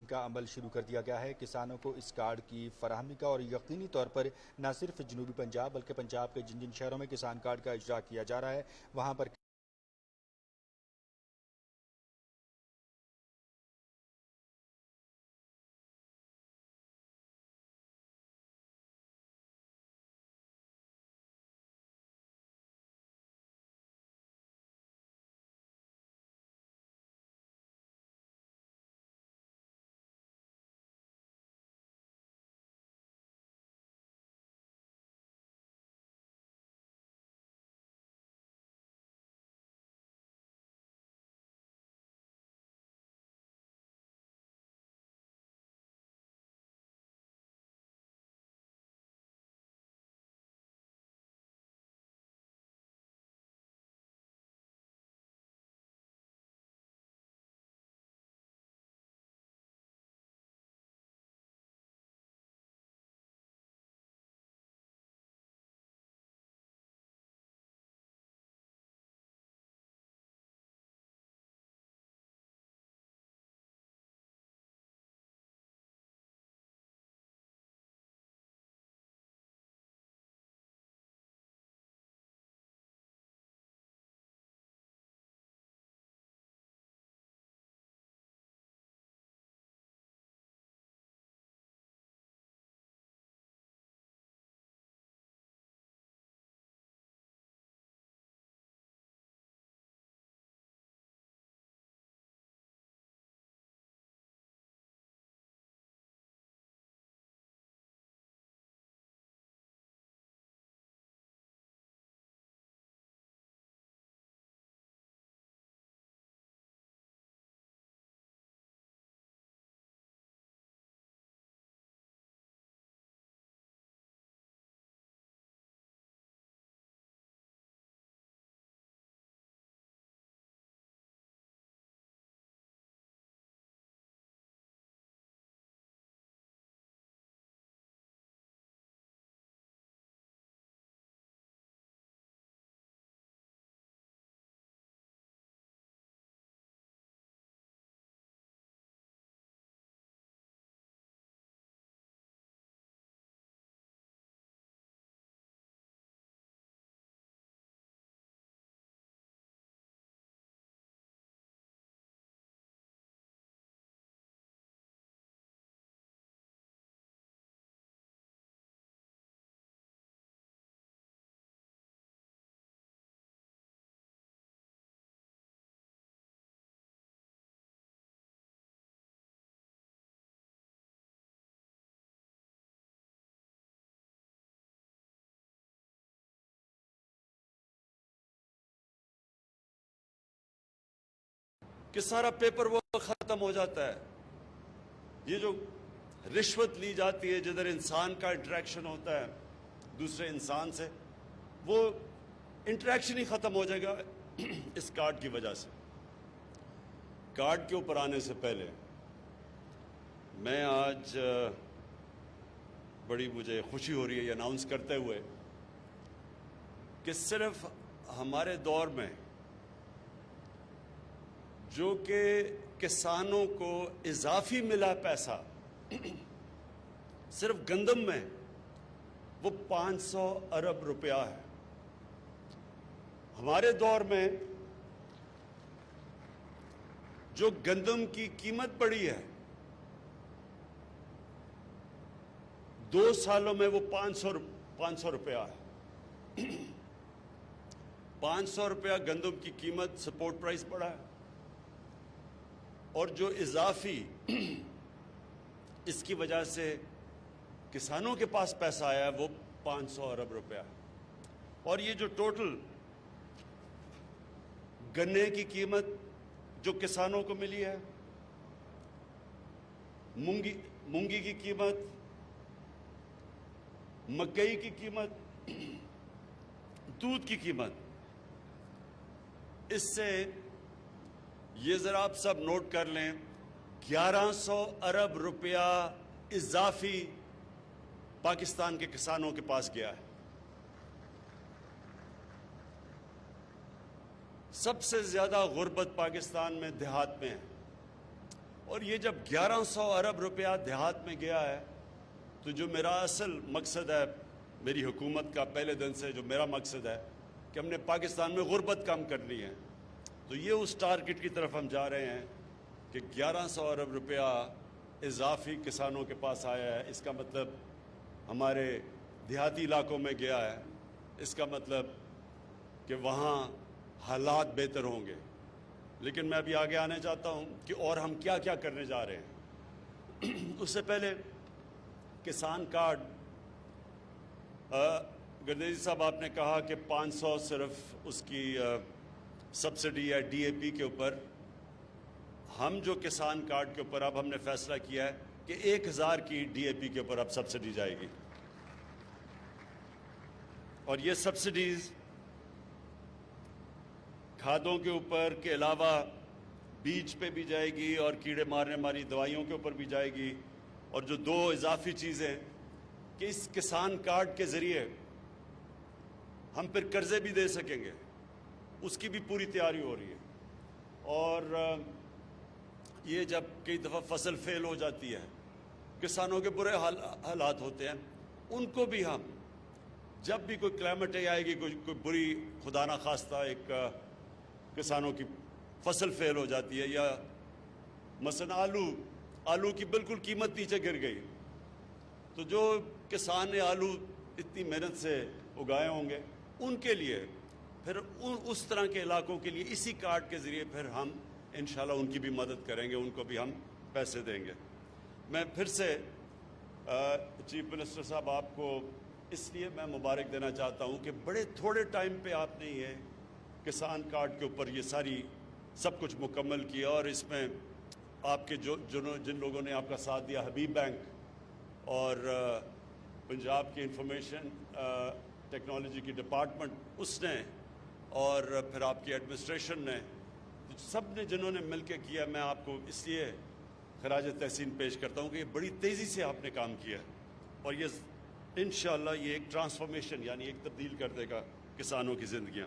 کا عمل شروع کر دیا گیا ہے۔ کسانوں کو اس کارڈ کی فراہمی کا اور یقینی طور پر نہ صرف جنوبی پنجاب بلکہ پنجاب کے جن شہروں میں کسان کارڈ کا اجرا کیا جا رہا ہے وہاں پر کہ سارا پیپر ورک ختم ہو جاتا ہے۔ یہ جو رشوت لی جاتی ہے جدھر انسان کا انٹریکشن ہوتا ہے دوسرے انسان سے، وہ انٹریکشن ہی ختم ہو جائے گا اس کارڈ کی وجہ سے۔ کارڈ کے اوپر آنے سے پہلے میں آج بڑی مجھے خوشی ہو رہی ہے یہ اناؤنس کرتے ہوئے کہ صرف ہمارے دور میں جو کہ کسانوں کو اضافی ملا پیسہ صرف گندم میں وہ 500 ارب روپیہ ہے۔ ہمارے دور میں جو گندم کی قیمت بڑھی ہے 2 سالوں میں وہ 500 روپیہ ہے۔ 500 روپیہ گندم کی قیمت سپورٹ پرائس بڑھا ہے، اور جو اضافی اس کی وجہ سے کسانوں کے پاس پیسہ آیا ہے وہ 500 ارب روپیہ ہے۔ اور یہ جو ٹوٹل گنے کی قیمت جو کسانوں کو ملی ہے، مونگی کی قیمت، مکئی کی قیمت، دودھ کی قیمت، اس سے یہ ذرا آپ سب نوٹ کر لیں 1100 ارب روپیہ اضافی پاکستان کے کسانوں کے پاس گیا ہے۔ سب سے زیادہ غربت پاکستان میں دیہات میں ہے۔ اور یہ جب 1100 ارب روپیہ دیہات میں گیا ہے تو جو میرا اصل مقصد ہے میری حکومت کا پہلے دن سے جو میرا مقصد ہے کہ ہم نے پاکستان میں غربت کم کرنی ہے، تو یہ اس ٹارگٹ کی طرف ہم جا رہے ہیں کہ 1100 ارب روپیہ اضافی کسانوں کے پاس آیا ہے۔ اس کا مطلب ہمارے دیہاتی علاقوں میں گیا ہے، اس کا مطلب کہ وہاں حالات بہتر ہوں گے۔ لیکن میں ابھی آگے آنے چاہتا ہوں کہ اور ہم کیا کیا کرنے جا رہے ہیں۔ اس سے پہلے کسان کارڈ، گردیزی صاحب آپ نے کہا کہ 500 صرف اس کی سبسڈی ہے ڈی اے پی کے اوپر۔ ہم جو کسان کارڈ کے اوپر اب ہم نے فیصلہ کیا ہے کہ 1000 کی ڈی اے پی کے اوپر اب سبسڈی جائے گی، اور یہ سبسڈیز کھادوں کے اوپر کے علاوہ بیج پہ بھی جائے گی اور کیڑے مارنے والی دوائیوں کے اوپر بھی جائے گی، اور جو 2 اضافی چیزیں کہ اس کسان کارڈ کے ذریعے ہم پھر قرضے بھی دے سکیں گے، اس کی بھی پوری تیاری ہو رہی ہے۔ اور یہ جب کئی دفعہ فصل فیل ہو جاتی ہے، کسانوں کے برے حالات ہوتے ہیں، ان کو بھی ہم جب بھی کوئی کلائمیٹ آئے گی، کوئی بری خدا نخواستہ ایک کسانوں کی فصل فیل ہو جاتی ہے، یا مثلا آلو کی بالکل قیمت نیچے گر گئی، تو جو کسان نے آلو اتنی محنت سے اگائے ہوں گے ان کے لیے پھر اس طرح کے علاقوں کے لیے اسی کارڈ کے ذریعے پھر ہم انشاءاللہ ان کی بھی مدد کریں گے، ان کو بھی ہم پیسے دیں گے۔ میں پھر سے چیف منسٹر صاحب آپ کو اس لیے میں مبارک دینا چاہتا ہوں کہ بڑے تھوڑے ٹائم پہ آپ نے یہ کسان کارڈ کے اوپر یہ سب کچھ مکمل کیا، اور اس میں آپ کے جن لوگوں نے آپ کا ساتھ دیا، حبیب بینک اور پنجاب کی انفارمیشن ٹیکنالوجی کی ڈپارٹمنٹ اس نے، اور پھر آپ کی ایڈمنسٹریشن نے، سب نے جنہوں نے مل کے کیا، میں آپ کو اس لیے خراج تحسین پیش کرتا ہوں کہ یہ بڑی تیزی سے آپ نے کام کیا، اور یہ انشاءاللہ یہ ایک ٹرانسفارمیشن یعنی ایک تبدیل کر دے گا کسانوں کی زندگیاں۔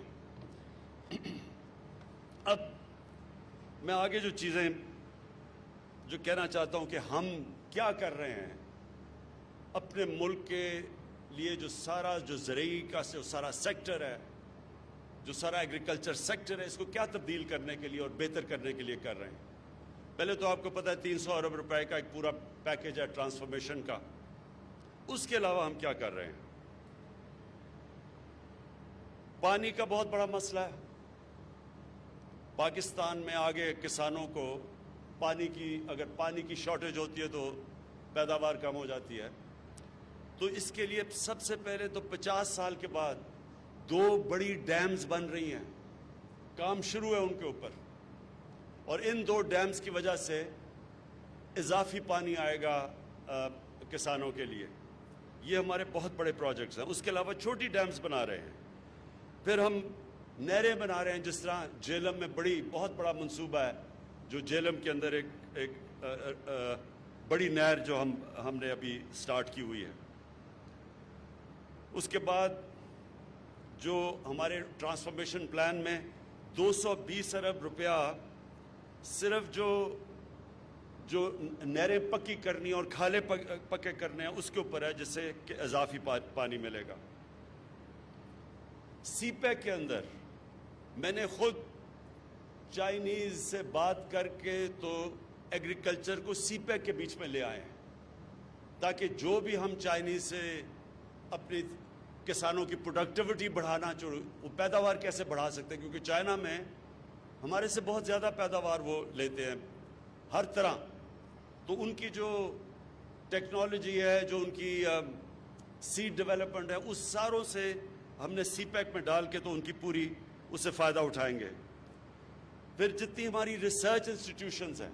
اب میں آگے جو چیزیں جو کہنا چاہتا ہوں کہ ہم کیا کر رہے ہیں اپنے ملک کے لیے، جو زرعی کا سارا سیکٹر ہے، جو سارا ایگریکلچر سیکٹر ہے، اس کو کیا تبدیل کرنے کے لیے اور بہتر کرنے کے لیے کر رہے ہیں۔ پہلے تو آپ کو پتہ ہے 300 ارب روپے کا ایک پورا پیکیج ہے ٹرانسفارمیشن کا۔ اس کے علاوہ ہم کیا کر رہے ہیں؟ پانی کا بہت بڑا مسئلہ ہے پاکستان میں۔ آگے کسانوں کو اگر پانی کی شارٹیج ہوتی ہے تو پیداوار کم ہو جاتی ہے، تو اس کے لیے سب سے پہلے تو 50 سال کے بعد 2 بڑی ڈیمز بن رہی ہیں، کام شروع ہے ان کے اوپر، اور ان 2 ڈیمز کی وجہ سے اضافی پانی آئے گا کسانوں کے لیے۔ یہ ہمارے بہت بڑے پروجیکٹس ہیں۔ اس کے علاوہ چھوٹی ڈیمز بنا رہے ہیں، پھر ہم نہریں بنا رہے ہیں، جس طرح جہلم میں بہت بڑا منصوبہ ہے، جو جہلم کے اندر ایک بڑی نہر جو ہم نے ابھی سٹارٹ کی ہوئی ہے۔ اس کے بعد جو ہمارے ٹرانسفارمیشن پلان میں 220 ارب روپیہ صرف جو نہریں پکی کرنی اور کھالے پکے کرنے ہیں اس کے اوپر ہے، جس سے کہ اضافی پانی ملے گا۔ سی پیک کے اندر میں نے خود چائنیز سے بات کر کے تو ایگریکلچر کو سی پیک کے بیچ میں لے آئے ہیں، تاکہ جو بھی ہم چائنیز سے اپنی کسانوں کی پروڈکٹیوٹی بڑھانا وہ پیداوار کیسے بڑھا سکتے ہیں، کیونکہ چائنا میں ہمارے سے بہت زیادہ پیداوار وہ لیتے ہیں ہر طرح، تو ان کی جو ٹیکنالوجی ہے، جو ان کی سیڈ ڈیولپمنٹ ہے، اس ساروں سے ہم نے سی پیک میں ڈال کے تو ان کی پوری اس سے فائدہ اٹھائیں گے۔ پھر جتنی ہماری ریسرچ انسٹیٹیوشنز ہیں،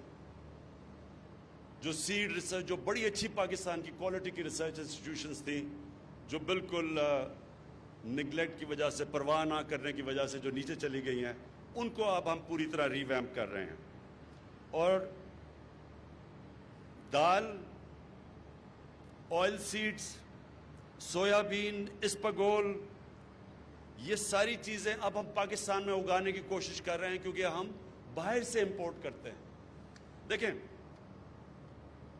جو سیڈ ریسرچ، جو بڑی اچھی پاکستان کی کوالٹی کی ریسرچ انسٹیٹیوشنز تھیں، جو بالکل نگلیکٹ کی وجہ سے، پرواہ نہ کرنے کی وجہ سے جو نیچے چلی گئی ہیں، ان کو اب ہم پوری طرح ریویمپ کر رہے ہیں۔ اور دال، آئل سیڈز، سویابین، اسپاگول، یہ ساری چیزیں اب ہم پاکستان میں اگانے کی کوشش کر رہے ہیں، کیونکہ ہم باہر سے امپورٹ کرتے ہیں۔ دیکھیں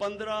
15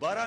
12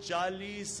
40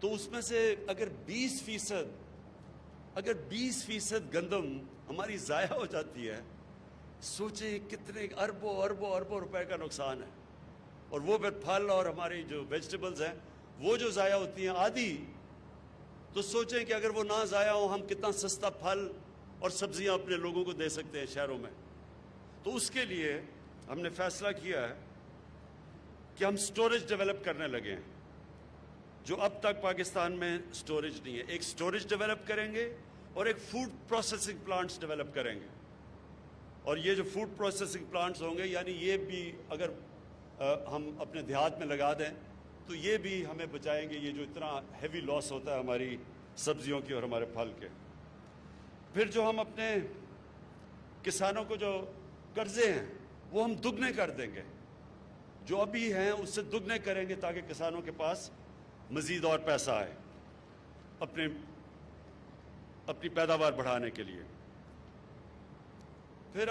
تو اس میں سے اگر 20% گندم ہماری ضائع ہو جاتی ہے، سوچیں کتنے اربوں اربوں اربوں روپے کا نقصان ہے. اور وہ پھر پھل اور ہماری جو ویجیٹیبلز ہیں وہ جو ضائع ہوتی ہیں آدھی، تو سوچیں کہ اگر وہ نہ ضائع ہوں ہم کتنا سستا پھل اور سبزیاں اپنے لوگوں کو دے سکتے ہیں شہروں میں. تو اس کے لیے ہم نے فیصلہ کیا ہے کہ ہم سٹوریج ڈیولپ کرنے لگے ہیں جو اب تک پاکستان میں سٹوریج نہیں ہے. ایک سٹوریج ڈیولپ کریں گے اور ایک فوڈ پروسیسنگ پلانٹس ڈیولپ کریں گے. اور یہ جو فوڈ پروسیسنگ پلانٹس ہوں گے، یعنی یہ بھی اگر ہم اپنے دیہات میں لگا دیں تو یہ بھی ہمیں بچائیں گے یہ جو اتنا ہیوی لاس ہوتا ہے ہماری سبزیوں کی اور ہمارے پھل کے. پھر جو ہم اپنے کسانوں کو جو قرضے ہیں وہ ہم دگنے کر دیں گے، جو ابھی ہیں اس سے دگنے کریں گے تاکہ کسانوں کے پاس مزید اور پیسہ آئے اپنی پیداوار بڑھانے کے لیے. پھر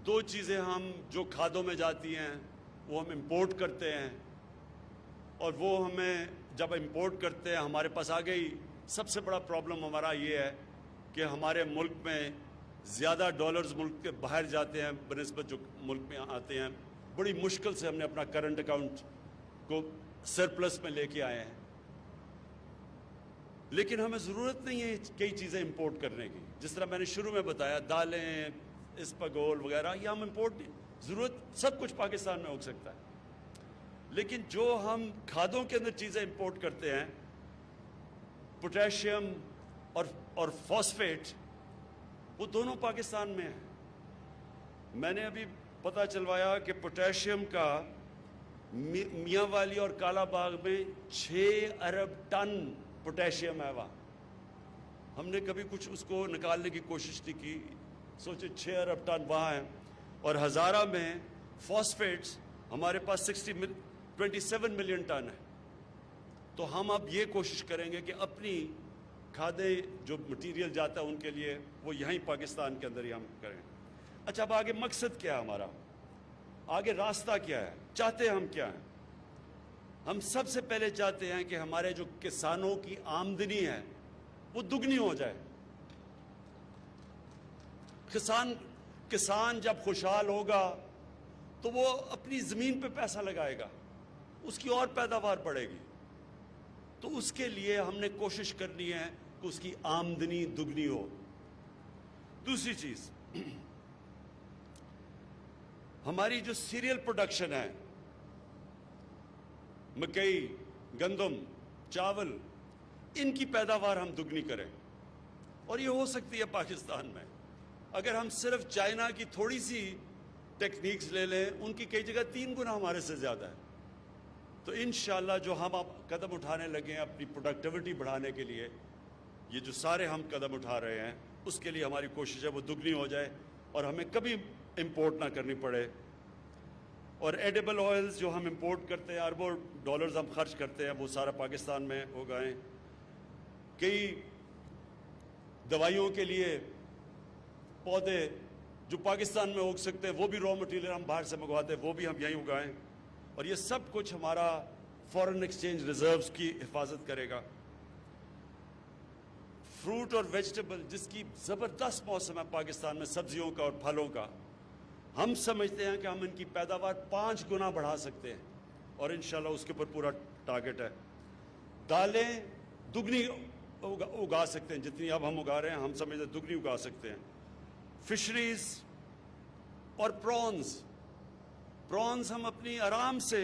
2 چیزیں ہم جو کھادوں میں جاتی ہیں وہ ہم امپورٹ کرتے ہیں، اور وہ ہمیں جب امپورٹ کرتے ہیں ہمارے پاس آ گئی. سب سے بڑا پرابلم ہمارا یہ ہے کہ ہمارے ملک میں زیادہ ڈالرز ملک کے باہر جاتے ہیں بنسبت جو ملک میں آتے ہیں. بڑی مشکل سے ہم نے اپنا کرنٹ اکاؤنٹ کو سرپلس میں لے کے آئے ہیں، لیکن ہمیں ضرورت نہیں ہے کئی چیزیں امپورٹ کرنے کی. جس طرح میں نے شروع میں بتایا دالیں، اسپاگول وغیرہ، یہ ہم امپورٹ ضرورت سب کچھ پاکستان میں ہو سکتا ہے. لیکن جو ہم کھادوں کے اندر چیزیں امپورٹ کرتے ہیں، پوٹیشیم اور فاسفیٹ، وہ دونوں پاکستان میں ہیں. میں نے ابھی پتہ چلوایا کہ پوٹیشیم کا میاں والی اور کالا باغ میں 6 ارب ٹن پوٹیشیم ہے وہاں. ہم نے کبھی کچھ اس کو نکالنے کی کوشش نہیں کی. سوچے 6 ارب ٹن وہاں ہیں. اور ہزارہ میں فاسفیٹس ہمارے پاس 27 ملین ٹن ہے. تو ہم اب یہ کوشش کریں گے کہ اپنی کھادیں جو مٹیریل جاتا ہے ان کے لیے وہ یہیں پاکستان کے اندر ہی ہم کریں. اچھا، اب آگے مقصد کیا ہے ہمارا، آگے راستہ کیا ہے، چاہتے ہم کیا ہیں؟ ہم سب سے پہلے چاہتے ہیں کہ ہمارے جو کسانوں کی آمدنی ہے وہ دگنی ہو جائے. کسان جب خوشحال ہوگا تو وہ اپنی زمین پہ پیسہ لگائے گا، اس کی اور پیداوار بڑھے گی. تو اس کے لیے ہم نے کوشش کرنی ہے کہ اس کی آمدنی دگنی ہو. دوسری چیز، ہماری جو سیریل پروڈکشن ہے، مکئی، گندم، چاول، ان کی پیداوار ہم دگنی کریں. اور یہ ہو سکتی ہے پاکستان میں. اگر ہم صرف چائنا کی تھوڑی سی ٹیکنیکس لے لیں، ان کی کئی جگہ 3 گنا ہمارے سے زیادہ ہے. تو انشاءاللہ جو ہم اب قدم اٹھانے لگے ہیں اپنی پروڈکٹیوٹی بڑھانے کے لیے، یہ جو سارے ہم قدم اٹھا رہے ہیں، اس کے لیے ہماری کوشش ہے وہ دگنی ہو جائے اور ہمیں کبھی امپورٹ نہ کرنی پڑے. اور ایڈیبل آئلز جو ہم امپورٹ کرتے ہیں، اربوں ڈالرز ہم خرچ کرتے ہیں، وہ سارا پاکستان میں اگائیں. کئی دوائیوں کے لیے پودے جو پاکستان میں اگ سکتے ہیں وہ بھی را مٹیریل ہم باہر سے منگواتے ہیں، وہ بھی ہم یہیں اگائیں. اور یہ سب کچھ ہمارا فارن ایکسچینج ریزروز کی حفاظت کرے گا. فروٹ اور ویجیٹیبل جس کی زبردست موسم ہے پاکستان میں، سبزیوں کا اور پھلوں کا، ہم سمجھتے ہیں کہ ہم ان کی پیداوار 5 گنا بڑھا سکتے ہیں، اور انشاءاللہ اس کے اوپر پورا ٹارگٹ ہے. دالیں دگنی اگا سکتے ہیں، جتنی اب ہم اگا رہے ہیں ہم سمجھتے ہیں دگنی اگا سکتے ہیں. فشریز اور پرونز ہم اپنی آرام سے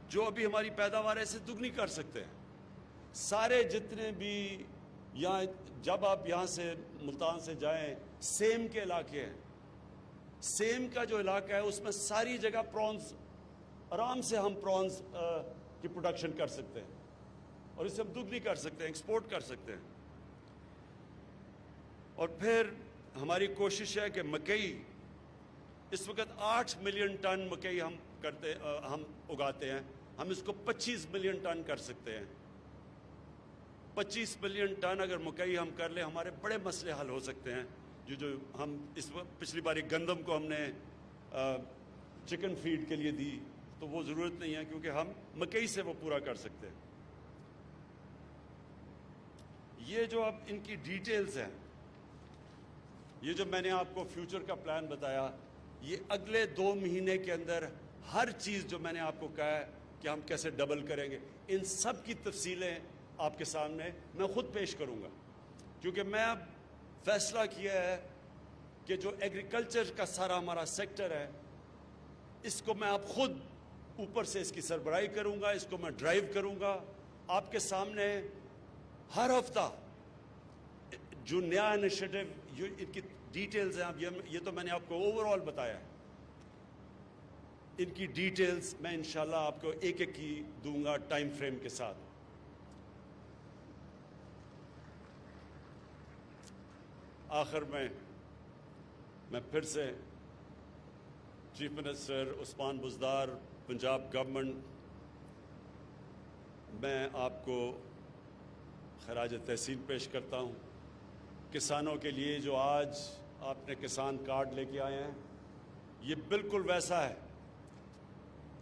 جو ابھی ہماری پیداوار ہے اسے دگنی کر سکتے ہیں. سارے جتنے بھی جب آپ یہاں سے ملتان سے جائیں، سیم کے علاقے ہیں، سیم کا جو علاقہ ہے اس میں ساری جگہ پرونز، آرام سے ہم پرونز کی پروڈکشن کر سکتے ہیں اور اسے ہم دگنی کر سکتے ہیں، ایکسپورٹ کر سکتے ہیں. اور پھر ہماری کوشش ہے کہ مکئی، اس وقت 8 ملین ٹن مکئی ہم اگاتے ہیں، ہم اس کو 25 ملین ٹن کر سکتے ہیں. 25 ملین ٹن اگر مکئی ہم کر لیں، ہمارے بڑے مسئلے حل ہو سکتے ہیں. جو ہم اس وقت پچھلی باری گندم کو ہم نے چکن فیڈ کے لیے دی، تو وہ ضرورت نہیں ہے کیونکہ ہم مکئی سے وہ پورا کر سکتے ہیں. یہ جو اب ان کی ڈیٹیلز ہیں، یہ جو میں نے آپ کو فیوچر کا پلان بتایا، یہ اگلے 2 مہینے کے اندر ہر چیز جو میں نے آپ کو کہا ہے کہ ہم کیسے ڈبل کریں گے، ان سب کی تفصیلیں آپ کے سامنے میں خود پیش کروں گا، کیونکہ میں اب فیصلہ کیا ہے کہ جو ایگریکلچر کا سارا ہمارا سیکٹر ہے، اس کو میں اب خود اوپر سے اس کی سربراہی کروں گا، اس کو میں ڈرائیو کروں گا. آپ کے سامنے ہر ہفتہ جو نیا انیشیٹو، ان کی ڈیٹیلز ہیں، اب یہ تو میں نے آپ کو اوور آل بتایا ہے، ان کی ڈیٹیلز میں انشاءاللہ آپ کو ایک ایک کی دوں گا ٹائم فریم کے ساتھ. آخر میں پھر سے chief minister Usman Buzdar, Punjab government, میں آپ کو خراج تحسین پیش کرتا ہوں. کسانوں کے لیے جو آج آپ نے کسان کارڈ لے کے آئے ہیں، یہ بالکل ویسا ہے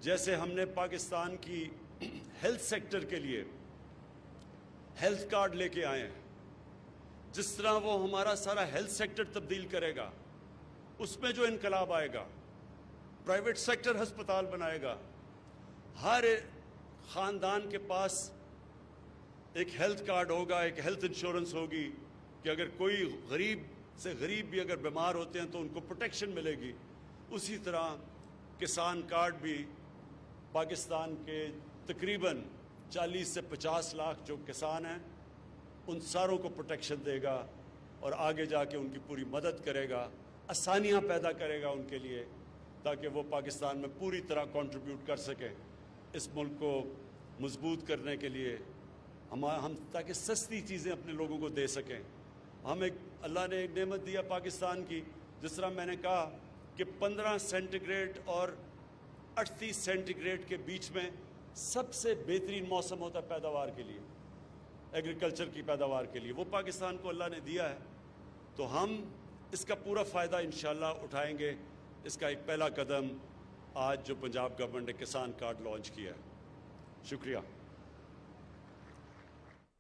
جیسے ہم نے پاکستان کی ہیلتھ سیکٹر کے لیے ہیلتھ کارڈ لے کے آئے ہیں. جس طرح وہ ہمارا سارا ہیلتھ سیکٹر تبدیل کرے گا، اس میں جو انقلاب آئے گا، پرائیویٹ سیکٹر ہسپتال بنائے گا، ہر خاندان کے پاس ایک ہیلتھ کارڈ ہوگا، ایک ہیلتھ انشورنس ہوگی کہ اگر کوئی غریب سے غریب بھی اگر بیمار ہوتے ہیں تو ان کو پروٹیکشن ملے گی. اسی طرح کسان کارڈ بھی پاکستان کے تقریباً 40 سے 50 لاکھ جو کسان ہیں، ان ساروں کو پروٹیکشن دے گا اور آگے جا کے ان کی پوری مدد کرے گا، آسانیاں پیدا کرے گا ان کے لیے، تاکہ وہ پاکستان میں پوری طرح کنٹریبیوٹ کر سکیں اس ملک کو مضبوط کرنے کے لیے، ہم تاکہ سستی چیزیں اپنے لوگوں کو دے سکیں. اللہ نے ایک نعمت دیا پاکستان کی، جس طرح میں نے کہا کہ 15 سینٹی گریڈ اور 38 سینٹی گریڈ کے بیچ میں سب سے بہترین موسم ہوتا ہے پیداوار کے لیے، ایگریکلچر کی پیداوار کے لیے، وہ پاکستان کو اللہ نے دیا ہے. تو ہم اس کا پورا فائدہ انشاءاللہ اٹھائیں گے. اس کا ایک پہلا قدم آج جو پنجاب گورنمنٹ نے کسان کارڈ لانچ کیا ہے. شکریہ.